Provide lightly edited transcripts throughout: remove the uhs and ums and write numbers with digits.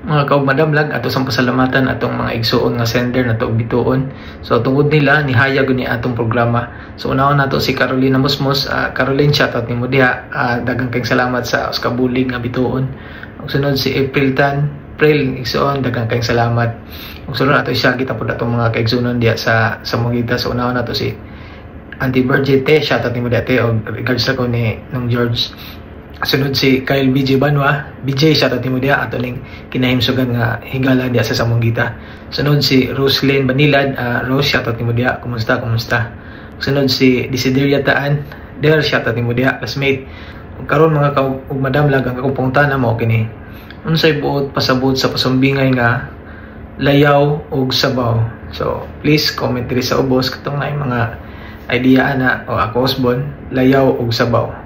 mga kaugmadam lag ato sang pasalamatan atong mga igsuon nga sender nato og bituon. So tungod nila nihayag ni atong programa. So unahon nato si Carolina Musmos. Caroline, shoutout nimo diha. Daghang kayong salamat sa kabulig nga bituon. Ug sunod si April Tan, April igsuon, daghang kayong salamat. Ug sunod nato siya kita pud atong mga kaigsuonon diha sa Mongita. So unahon nato si Auntie Bergete, shoutout nimo diha te og regards ako ni nung George. Sunod si Kyle BJ Banwa, BJ, shoutout nimo diha ato ning kinahimsugan nga higala diha sa Samongita. Sunod si Roslyn Banilad, Rose, shoutout nimo diha, kumusta? Sunod si Desideria Taan, Der, shoutout nimo diha, classmate. Karon mga kaugmadam lag ang akong pangutana mo kini. Unsay buot pasabot sa pasumbingay nga layaw ug sabaw? So please comment diri sa ubos katong nay mga idea ana o ako Osbon, layaw ug sabaw.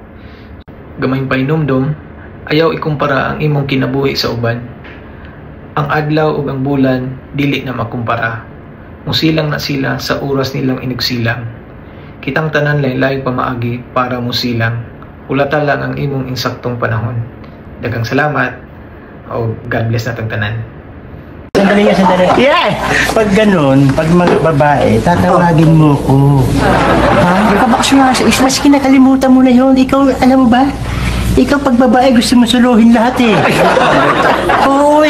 Gamay painumdum, ayaw ikumpara ang imong kinabuhi sa uban. Ang adlaw ug ang bulan dili na makumpara. Musilang na sila sa oras nilang inugsilang. Kitang tanan laylay pamaagi para musilang. Ulata lang ang imong insaktong panahon. Daghang salamat o God bless natong tanan. Sandali. Yeah! Pag ganun, pag mga babae, tatawagin mo ko. Ha? Ikaw mas kinakalimutan mo na yun. Ikaw, alam mo ba? Ikaw pag babae gusto mo suluhin lahat eh. Oo.